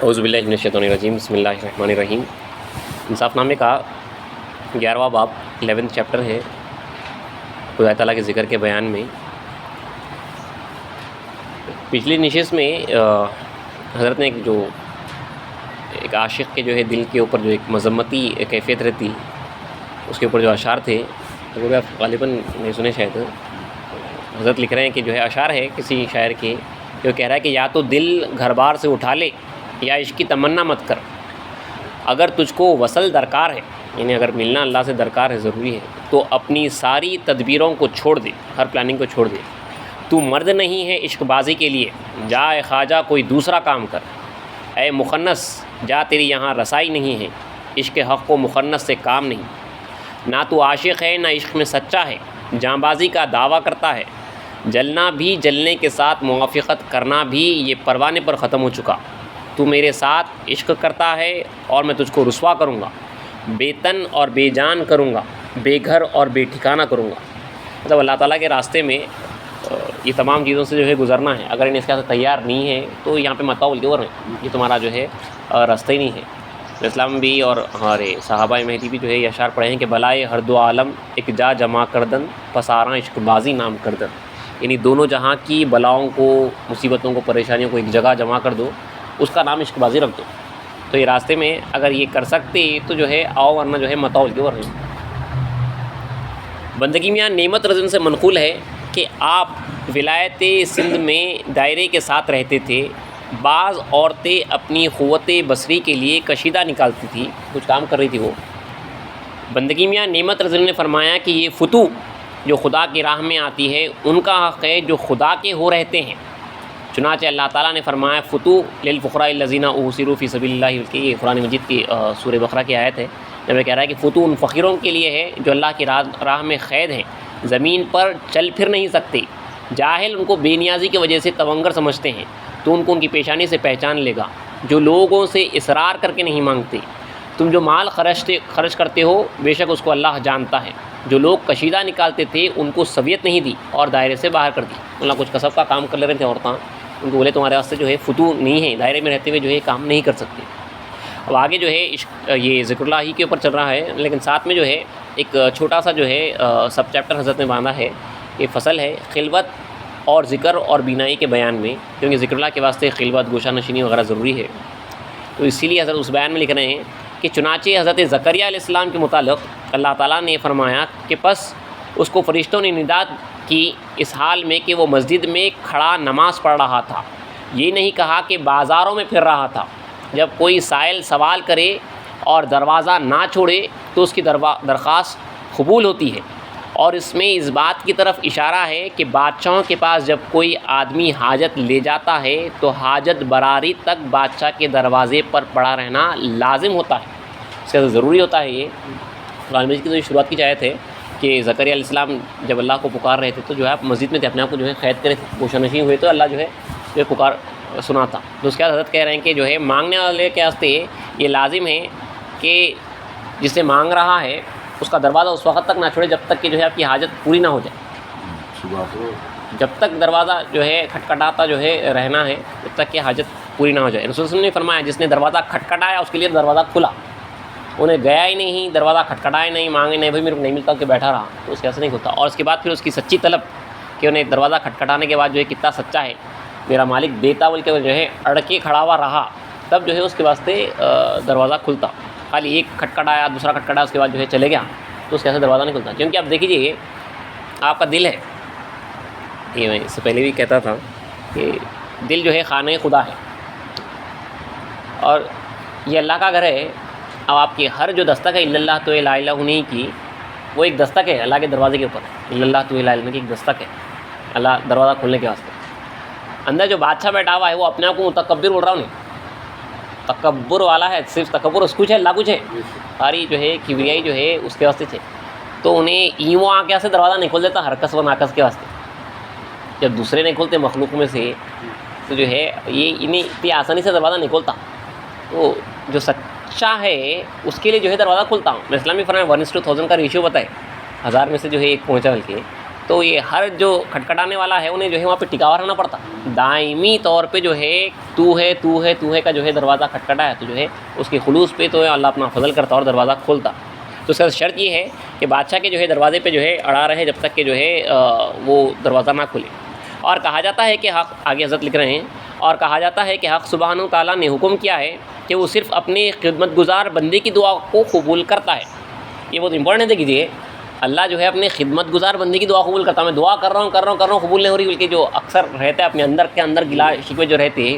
اعوذ باللہ من الشیطان الرجیم، بسم اللہ الرحمن الرحیم۔ انصاف نامے کا 11واں باب 11 چیپٹر ہے خدا تعالیٰ کے ذکر کے بیان میں۔ پچھلی نشست میں حضرت نے ایک عاشق کے جو ہے دل کے اوپر جو ایک مذمتی کیفیت رہتی، اس کے اوپر جو اشعار تھے وہ آپ غالباً نہیں سنے شاید۔ حضرت لکھ رہے ہیں کہ جو ہے اشعار ہے کسی شاعر کے، جو کہہ رہا ہے کہ یا تو دل گھر بار سے اٹھا لے یا عشق کی تمنا مت کر، اگر تجھ کو وصل درکار ہے، یعنی اگر ملنا اللہ سے درکار ہے، ضروری ہے، تو اپنی ساری تدبیروں کو چھوڑ دے، ہر پلاننگ کو چھوڑ دے۔ تو مرد نہیں ہے عشق بازی کے لیے، جا اے خواجہ کوئی دوسرا کام کر۔ اے مخنث جا تیری یہاں رسائی نہیں ہے، عشق حق و مخنث سے کام نہیں۔ نہ تو عاشق ہے نہ عشق میں سچا ہے، جاں بازی کا دعویٰ کرتا ہے۔ جلنا بھی جلنے کے ساتھ موافقت کرنا بھی یہ پروانے پر ختم ہو چکا۔ تو میرے ساتھ عشق کرتا ہے اور میں تجھ کو رسوا کروں گا، بے تن اور بے جان کروں گا، بے گھر اور بے ٹھکانہ کروں گا۔ مطلب اللہ تعالیٰ کے راستے میں یہ تمام چیزوں سے جو ہے گزرنا ہے۔ اگر انہیں اس کے ساتھ تیار نہیں ہے تو یہاں پہ مت آؤ، بلکہ اور یہ تمہارا جو ہے راستہ ہی نہیں ہے۔ اسلام بھی اور ہمارے صحابہ مہدی بھی جو ہے یہ اشعار پڑھے ہیں کہ بلائے ہر دو عالم ایک جا جمع کردن، پساراں عشق بازی نام کردن، یعنی دونوں جہاں کی بلاؤں کو، مصیبتوں کو، پریشانیوں کو ایک جگہ جمع کر دو، اس کا نام عشق بازی رکھ دو۔ تو یہ راستے میں اگر یہ کر سکتے تو جو ہے آؤ، ورنہ جو ہے مت آؤ، اور نہیں۔ بندگی میاں نعمت رضن سے منقول ہے کہ آپ ولایت سندھ میں دائرے کے ساتھ رہتے تھے۔ بعض عورتیں اپنی قوت بصری کے لیے کشیدہ نکالتی تھی، کچھ کام کر رہی تھی وہ۔ بندگی میاں نعمت رضن نے فرمایا کہ یہ فتو جو خدا کی راہ میں آتی ہے ان کا حق ہے جو خدا کے ہو رہتے ہیں۔ چنانچہ اللہ تعالیٰ نے فرمایا فتو للفقراء الذین احصروا فی سبیل اللہ، کہ یہ قرآن مجید کی سورہ بقرہ کی آیت ہے، جب یہ کہہ رہا ہے کہ فتو ان فقیروں کے لیے ہے جو اللہ کی راہ میں قید ہیں، زمین پر چل پھر نہیں سکتے۔ جاہل ان کو بے نیازی کی وجہ سے تونگر سمجھتے ہیں، تو ان کو ان کی پیشانی سے پہچان لے گا جو لوگوں سے اصرار کر کے نہیں مانگتے۔ تم جو مال خرچ کرتے ہو بے شک اس کو اللہ جانتا ہے۔ جو لوگ کشیدہ نکالتے تھے ان کو سویت نہیں دی اور دائرے سے باہر کر دی۔ اللہ کچھ کسب کا کام کر لے رہے تھے عورتیں، ان کو بولے تمہارے واسطے جو ہے فتو نہیں ہے، دائرے میں رہتے ہوئے جو ہے کام نہیں کر سکتے۔ اب آگے جو ہے یہ ذکر اللہ ہی کے اوپر چل رہا ہے، لیکن ساتھ میں جو ہے ایک چھوٹا سا جو ہے سب چیپٹر حضرت نے باندھا ہے۔ یہ فصل ہے خلوت اور ذکر اور بینائی کے بیان میں، کیونکہ ذکر اللہ کے واسطے خلوت، گوشہ نشینی وغیرہ ضروری ہے، تو اسی لیے حضرت اس بیان میں لکھ رہے ہیں کہ چنانچہ حضرت زکریا علیہ السلام کے متعلق اللہ تعالیٰ نے فرمایا کہ پس اس کو فرشتوں نے ندات کی اس حال میں کہ وہ مسجد میں کھڑا نماز پڑھ رہا تھا، یہ نہیں کہا کہ بازاروں میں پھر رہا تھا۔ جب کوئی سائل سوال کرے اور دروازہ نہ چھوڑے تو اس کی درخواست قبول ہوتی ہے، اور اس میں اس بات کی طرف اشارہ ہے کہ بادشاہوں کے پاس جب کوئی آدمی حاجت لے جاتا ہے تو حاجت براری تک بادشاہ کے دروازے پر پڑا رہنا لازم ہوتا ہے، اس سے ضروری ہوتا ہے۔ یہ قرآن مجید کی جو شروعات کی آیت ہے کہ زکریا علیہ السلام جب اللہ کو پکار رہے تھے تو جو ہے مسجد میں تھے، اپنے آپ کو جو ہے قید کرے تھے، گوشہ نشین ہوئے تو اللہ جو ہے پکار سنا تھا۔ تو اس کے بعد حضرت کہہ رہے ہیں کہ جو ہے مانگنے والے کے واسطے یہ لازم ہے کہ جس سے مانگ رہا ہے اس کا دروازہ اس وقت تک نہ چھوڑے جب تک کہ جو ہے آپ کی حاجت پوری نہ ہو جائے۔ جب تک دروازہ جو ہے کھٹکھٹاتا جو ہے رہنا ہے، جب تک کہ حاجت پوری نہ ہو جائے۔ رسول صلی اللہ علیہ وسلم نے فرمایا جس نے دروازہ کھٹکھٹایا اس کے لیے دروازہ کھلا، انہیں گیا ہی نہیں، دروازہ کھٹکھٹایا نہیں، مانگے نہیں، بھائی میرے کو نہیں ملتا کہ بیٹھا رہا، تو اس کے ایسے نہیں ہوتا۔ اور اس کے بعد پھر اس کی سچی طلب کہ انہیں دروازہ کھٹکھٹانے کے بعد جو ہے کتنا سچا ہے، میرا مالک دیتا بول کے جو ہے اڑ کے کھڑا ہوا رہا، تب جو ہے اس کے واسطے دروازہ کھلتا۔ خالی ایک کھٹکھٹایا، دوسرا کھٹکھٹایا، اس کے بعد جو ہے چلے گیا تو اس کے ایسے دروازہ نہیں کھلتا۔ کیونکہ آپ دیکھ لیجیے آپ کا دل ہے، یہ میں اس سے پہلے بھی کہتا تھا کہ دل جو ہے خانہ خدا ہے، اور یہ اللہ کا گھر ہے۔ اب آپ کی ہر جو دستک ہے الا اللہ تو لا الہ نہیں کی، وہ ایک دستک ہے اللہ کے دروازے کے اوپر، الا اللہ تو لا الہ کی ایک دستک ہے اللہ دروازہ کھولنے کے واسطے۔ اندر جو بادشاہ بیٹھا ہوا ہے وہ اپنے آپ کو متکبر بول رہا ہوں، نہیں تکبر والا ہے، صرف تکبر اس کچھ ہے، اللہ کچھ ہے، ساری جو ہے کبریائی جو ہے اس کے واسطے تھے۔ تو انہیں ایوں آ کے سے دروازہ نہیں کھول دیتا ہر کس و ناکس کے واسطے۔ جب دوسرے نہیں کھولتے مخلوق میں سے تو جو ہے یہ انہیں اتنی آسانی سے دروازہ نہیں کھولتا، تو جو سچا ہے اس کے لیے جو ہے دروازہ کھولتا ہوں میں۔ اسلامی فرمائے 1:1000 کا ریشیو بتائے، 1000 میں سے جو ہے ایک پہنچا، بلکہ تو یہ ہر جو کھٹکھٹانے والا ہے انہیں جو ہے وہاں پہ ٹکا ہوا رہنا پڑتا، دائمی طور پہ جو ہے تو ہے کا جو ہے دروازہ کھٹکھٹا ہے تو جو ہے اس کے خلوص پہ تو اللہ اپنا فضل کرتا اور دروازہ کھولتا. تو اس کا شرط یہ ہے کہ بادشاہ کے جو ہے دروازے پہ جو ہے اڑا رہے جب تک کہ جو ہے وہ دروازہ نہ کھلے. اور کہا جاتا ہے کہ حق، آگے حضرت لکھ رہے ہیں، اور کہا جاتا ہے کہ حق سبحانہ و تعالیٰ نے حکم کیا ہے کہ وہ صرف اپنے خدمت گزار بندے کی دعا کو قبول کرتا ہے. یہ بہت امپورٹنٹ ہے. دیکھیے اللہ جو ہے اپنے خدمت گزار بندے کی دعا قبول کرتا ہے. میں دعا کر رہا ہوں قبول نہیں ہو رہی، بلکہ جو اکثر رہتا ہے اپنے اندر کے اندر گلا شکوے جو رہتے ہیں،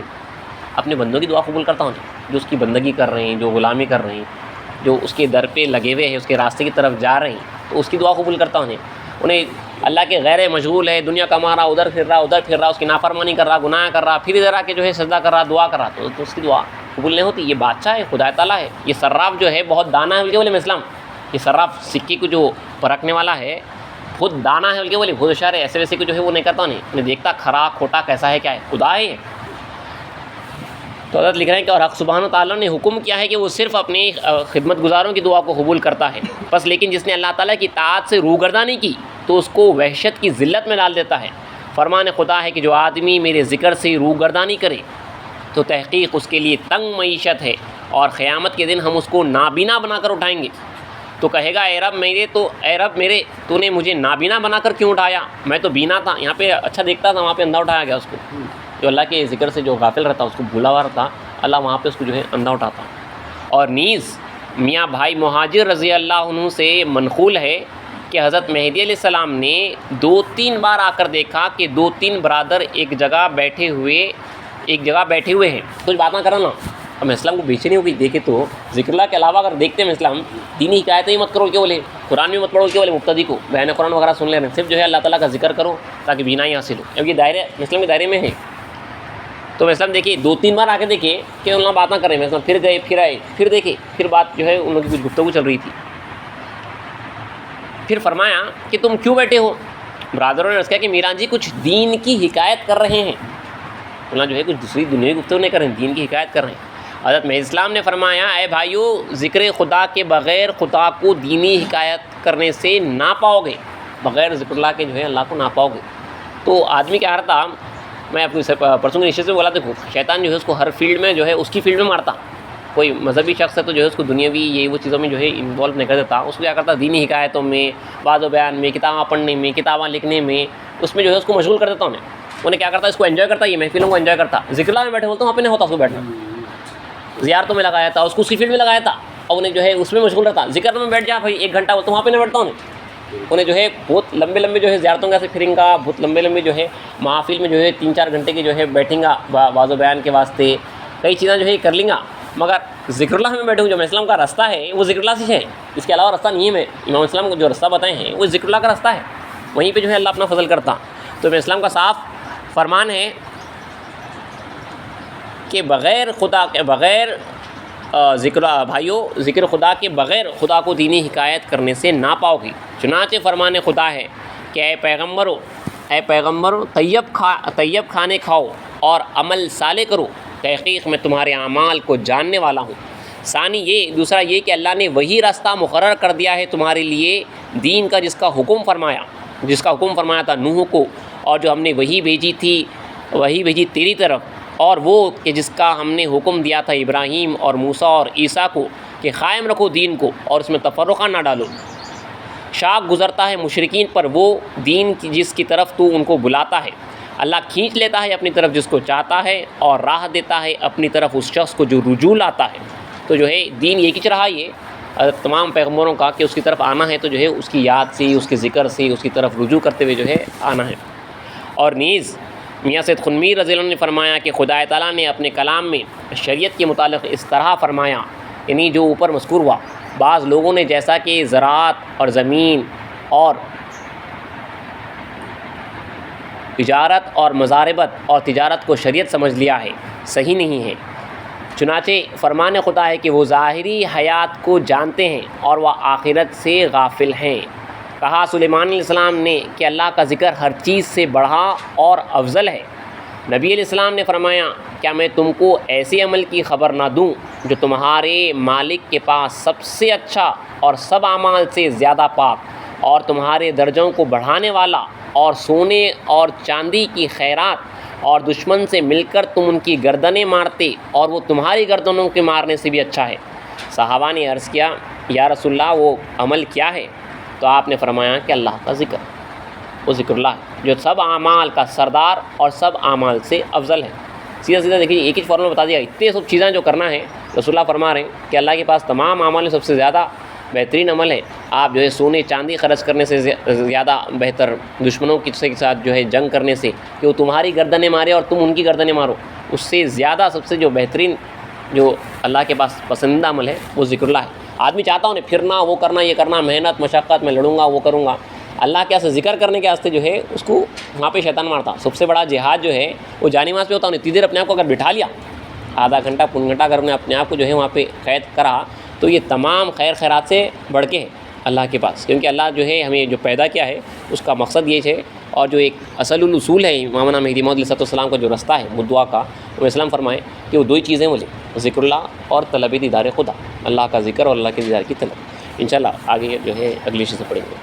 اپنے بندوں کی دعا قبول کرتا ہوں جو اس کی بندگی کر رہے ہیں، جو غلامی کر رہے ہیں، جو اس کے در پہ لگے ہوئے ہیں، اس کے راستے کی طرف جا رہے ہیں، تو اس کی دعا قبول کرتا ہوں. انہیں اللہ کے غیر مشغول ہے، دنیا کما رہا، ادھر پھر رہا، اس کی نافرمانی کر رہا، گناہ کر رہا، پھر ادھر آ کے جو ہے سجدہ کر رہا، دعا کر رہا، تو اس کی دعا قبول نہیں ہوتی. یہ بادشاہ ہے، خدا تعالیٰ ہے. یہ صراف جو ہے بہت دانا ہے بلکہ بولے اسلام، یہ صراف سکے کو جو پرکھنے والا ہے خود دانا ہے بلکہ بولے بہت ہوشیار ہے. ایسے ویسے کو جو ہے وہ نہیں کرتا، نہیں دیکھتا کھرا کھوٹا کیسا ہے، کیا ہے، خدا ہے. تو حضرت لکھ رہے ہیں کہ اور حق سبحانہ و تعالیٰ نے حکم کیا ہے کہ وہ صرف اپنی خدمت گزاروں کی دعا کو قبول کرتا ہے. بس لیکن جس نے اللہ تعالیٰ کی اطاعت سے روگردانی کی تو اس کو وحشت کی ذلت میں ڈال دیتا ہے. فرمان خدا ہے کہ جو آدمی میرے ذکر سے روگردانی کرے تو تحقیق اس کے لیے تنگ معیشت ہے، اور قیامت کے دن ہم اس کو نابینا بنا کر اٹھائیں گے. تو کہے گا اے رب میرے تو نے مجھے نابینا بنا کر کیوں اٹھایا؟ میں تو بینا تھا، یہاں پہ اچھا دیکھتا تھا، وہاں پہ اندھا اٹھایا گیا اس کو. جو اللہ کے ذکر سے جو غافل رہتا، اس کو بھولا ہوا رہتا، اللہ وہاں پہ اس کو جو ہے اندھا اٹھاتا. اور نیز میاں بھائی مہاجر رضی اللہ عنہ سے منقول ہے کہ حضرت مہدی علیہ السلام نے 2-3 بار آ کر دیکھا کہ 2-3 برادر ایک جگہ بیٹھے ہوئے ہیں، کچھ باتیں کرنا. اب اسلام کو بے چینی ہوگی دیکھے تو ذکر اللہ کے علاوہ اگر دیکھتے ہیں اسلام دینی حکایتیں ہی مت کرو کہ بولے، قرآن بھی مت پڑھو کہ بولے مبتدی کو بیان قرآن وغیرہ سن لے رہے ہیں، صرف جو ہے اللہ تعالیٰ کا ذکر کرو تاکہ بینائی حاصل ہو. اب یہ دائرے اسلام کے دائرے میں ہے. تو اسلام دیکھیے 2-3 بار آ کے دیکھے کہ ان لوگ باتیں کر رہے ہیں، اسلام پھر گئے، پھر آئے، پھر دیکھے، پھر بات جو ہے ان لوگوں کی کچھ گفتگو چل رہی تھی. پھر فرمایا کہ تم کیوں بیٹھے ہو؟ برادروں نے عرض کیا کہ میران جی کچھ دین کی حکایت کر رہے ہیں. اللہ جو ہے کچھ دوسری دنیا کی گفتگو نہیں کر رہے ہیں، دین کی حکایت کر رہے ہیں. حضرت میں اسلام نے فرمایا اے بھائیو، ذکر خدا کے بغیر خدا کو دینی حکایت کرنے سے نہ پاؤ گے، بغیر ذکر اللہ کے جو ہے اللہ کو نہ پاؤ گے. تو آدمی کیا کرتا، میں آپ کو پرسوں کے نشست میں بولا، دیکھو شیطان جو ہے اس کو ہر فیلڈ میں جو ہے اس کی فیلڈ میں مارتا. کوئی مذہبی شخص ہے تو جو ہے اس کو دنیاوی یہ وہ چیزوں میں جو ہے انوالو نہیں کر دیتا، اس کو کیا کرتا دینی حکایتوں میں، واعظ و بیان میں، کتابیں پڑھنے میں، کتابیں لکھنے میں، اس میں جو ہے اس کو مشغول کر دیتا ہوں. انہیں کیا کرتا، اس کو انجوائے کرتا، یہ محفلوں کو انجوائے کرتا. ذکر اللہ میں بیٹھے بولتا ہوں وہاں پہ نہیں ہوتا اس کو بیٹھنا، زیارتوں میں لگایا تھا، اس کو اسی فیلڈ میں لگایا تھا، اور انہیں جو ہے اس میں مشغول رہتا. ذکر میں بیٹھ جا بھائی 1 گھنٹہ تو وہاں پہ نہیں بیٹھتا انہیں جو ہے بہت لمبے جو ہے زیارتوں کا سے پھریں گا، بہت لمبے جو ہے محافل میں جو ہے 3-4 گھنٹے کے جو ہے بیٹھیں گا واعظ و بیان کے واسطے، کئی چیزیں جو ہے کر لیں گا. مگر ذکر اللہ میں بیٹھوں، جو اسلام کا راستہ ہے وہ ذکر اللہ سے ہے، اس کے علاوہ راستہ نہیں ہے. میں امام اسلام کو جو راستہ بتائے ہیں وہ ذکر اللہ کا راستہ ہے، وہیں پہ جو ہے اللہ اپنا فضل کرتا. تو امام اسلام کا صاف فرمان ہے کہ ذکر خدا کے بغیر خدا کو دینی حکایت کرنے سے نہ پاؤ گی. چنانچہ فرمان خدا ہے کہ اے پیغمبرو طیب کھانے کھاؤ اور عمل صالح کرو، تحقیق میں تمہارے اعمال کو جاننے والا ہوں. دوسرا یہ کہ اللہ نے وہی راستہ مقرر کر دیا ہے تمہارے لیے دین کا، جس کا حکم فرمایا تھا نوح کو، اور جو ہم نے وہی بھیجی تیری طرف، اور وہ کہ جس کا ہم نے حکم دیا تھا ابراہیم اور موسیٰ اور عیسیٰ کو کہ قائم رکھو دین کو اور اس میں تفرقہ نہ ڈالو. شاق گزرتا ہے مشرکین پر وہ دین جس کی طرف تو ان کو بلاتا ہے. اللہ کھینچ لیتا ہے اپنی طرف جس کو چاہتا ہے، اور راہ دیتا ہے اپنی طرف اس شخص کو جو رجوع لاتا ہے. تو جو ہے دین یہ کھینچ رہا ہے تمام پیغمبروں کا کہ اس کی طرف آنا ہے تو جو ہے اس کی یاد سے، اس کے ذکر سے، اس کی طرف رجوع کرتے ہوئے جو ہے آنا ہے. اور نیز میاں سید خنمیر رضی اللہ عنہ نے فرمایا کہ خدا تعالیٰ نے اپنے کلام میں شریعت کے متعلق اس طرح فرمایا، یعنی جو اوپر مذکور ہوا، بعض لوگوں نے جیسا کہ زراعت اور زمین اور تجارت اور مزاربت اور تجارت کو شریعت سمجھ لیا ہے، صحیح نہیں ہے. چنانچہ فرمان خدا ہے کہ وہ ظاہری حیات کو جانتے ہیں اور وہ آخرت سے غافل ہیں. کہا سلیمان علیہ السلام نے کہ اللہ کا ذکر ہر چیز سے بڑھا اور افضل ہے. نبی علیہ السلام نے فرمایا کیا میں تم کو ایسے عمل کی خبر نہ دوں جو تمہارے مالک کے پاس سب سے اچھا اور سب اعمال سے زیادہ پاک اور تمہارے درجوں کو بڑھانے والا اور سونے اور چاندی کی خیرات اور دشمن سے مل کر تم ان کی گردنیں مارتے اور وہ تمہاری گردنوں کے مارنے سے بھی اچھا ہے۔ صحابہ نے عرض کیا یا رسول اللہ وہ عمل کیا ہے؟ تو آپ نے فرمایا کہ اللہ کا ذکر، وہ ذکر اللہ جو سب اعمال کا سردار اور سب اعمال سے افضل ہے۔ سیدھا سیدھا دیکھیے ایک ہی فارمولہ بتا دیا، اتنے سب چیزیں جو کرنا ہے رسول اللہ فرما رہے ہیں کہ اللہ کے پاس تمام اعمال میں سب سے زیادہ بہترین عمل ہے آپ جو ہے سونے چاندی خرچ کرنے سے زیادہ بہتر دشمنوں کے ساتھ جو ہے جنگ کرنے سے کہ وہ تمہاری گردنیں مارے اور تم ان کی گردنیں مارو، اس سے زیادہ سب سے جو بہترین جو اللہ کے پاس پسندیدہ عمل ہے وہ ذکر اللہ ہے۔ آدمی چاہتا ہوں نے پھرنا وہ کرنا یہ کرنا محنت مشقت میں لڑوں گا وہ کروں گا، اللہ کے واسطے ذکر کرنے کے واسطے جو ہے اس کو وہاں پہ شیطان مارتا۔ سب سے بڑا جہاد جو ہے وہ جانی ماز پہ ہوتا ہے، اتنی دیر اپنے آپ کو اگر بٹھا لیا آدھا گھنٹہ پون گھنٹہ اگر اپنے آپ کو جو ہے وہاں پہ قید کرا تو یہ تمام خیر خیرات سے بڑھ کے ہے اللہ کے پاس، کیونکہ اللہ جو ہے ہمیں جو پیدا کیا ہے اس کا مقصد یہ ہے، اور جو ایک اصل الاصول ہے امامنا مہدی موعود علیہ السلام کا جو رستہ ہے مدعا کا، وہ اسلام فرمائے کہ وہ دو ہی چیزیں مجھے ذکر اللہ اور طلب دیدار خدا، اللہ کا ذکر اور اللہ کے دیدار کی طلب۔ انشاءاللہ آگے جو ہے اگلی چیزیں پڑھیں گے۔